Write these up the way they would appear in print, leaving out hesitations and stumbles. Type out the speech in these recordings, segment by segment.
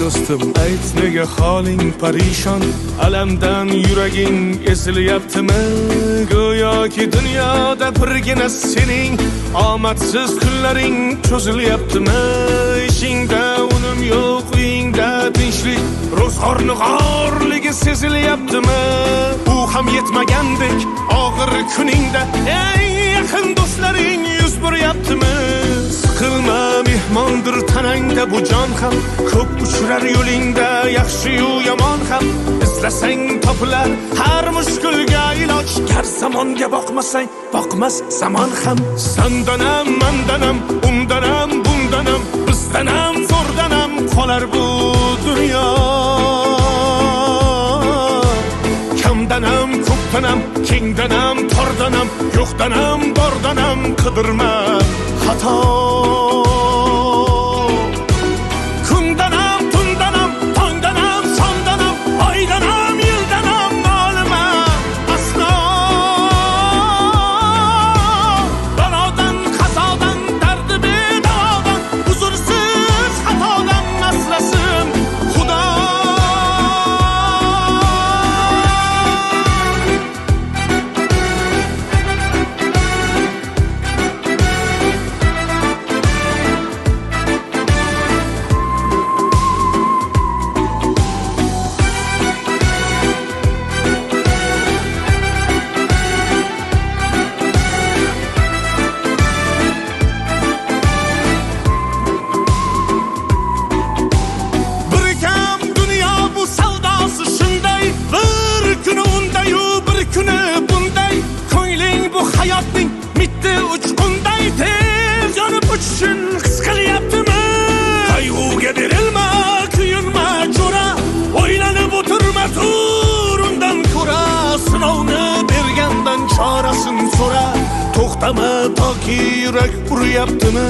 do'stim, ayt nega holing parishon, alamdan yuraging ezilyaptimi? Go'yoki dunyoda birgina sening omadsiz kunlaring cho'zilyaptimi? Ishingda unum yo'q, uyingda tinchlik, ro'zg'orni g'orligi sezilyaptimi? U ham yetmagandek og'ir kuningda eng yaqin do'stlaring yuz buryaptimi? Siqilma, mehmondir tanangda bu jon ham, ko'p uchrar yo'lingda yaxshi-yu yomon ham. Izlasang topilar har mushkulga iloj, gar zamonga boqmasang boqmas zamon ham. Sandanam, mandanam, undanam, bundanam, bizdanam, zo'rdanam qolar bu dunyo. Kamdanam, ko'pdanam, kengdanam, tordanam, yo'qdanam, bordanam qidirma xato. Kundanam, tundanam, tongdanam, sondanam, oydanam, yildanam nolima aslo. Balodan, qazodan, dardi bedavodan, huzursiz xatodan asrasin Xudo. Hayotning mitti uchqunday tez yonib uchishun his qilyaptimi? Qayg'uga berilma, kuyinma jo'ra, o'ylanib o'tirma, tur undan ko'ra, sinovni bergandan chorasin so'ra. To'xtama toki yurak uryaptimi?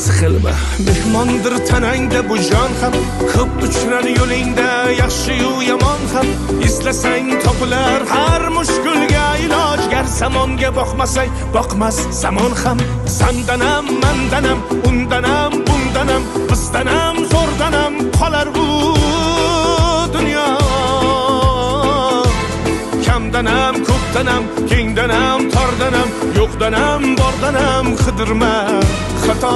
Siqilma, mehmondir tanangda bu jon ham, ko'p uchrar yo'lingda yaxshi-yu yomon ham. Izlasang topilar har mushkulga iloj, gar zamonga boqmasang boqmas zamon ham. Sandanam, mandanam, undanam, bundanam, bizdanam, zo'rdanam qolar bu dunyo. Kamdanam, ko'pdanam, kengdanam, tordanam, yo'qdanam, bordanam qidirma xato.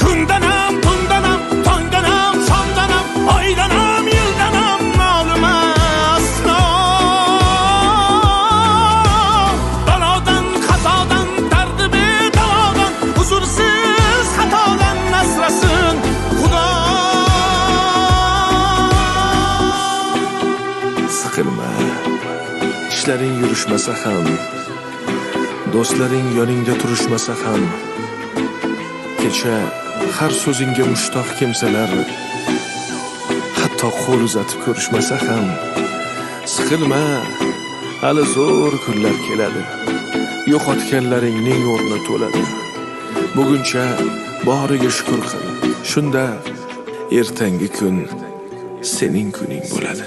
Kundanam, tundanam, tongdanam, sondanam, oydanam, yildanam nolima aslo. Balodan, qazodan, dardi bedavodan, huzursiz xatodan asrasin Xudo. Siqilma, ishlaring yurishmasa ham, do'stlaring yoningda turishmasa ham, kecha har so'zingga mushtoq kimsalar hatto qo'l uzatib ko'rishmasa ham, siqilma, hali zo'r kunlar keladi, yo'qotganlaringning o'rni to'ladi. Buguncha boriga shukr qil, shunda ertangi kun sening kuning bo'ladi.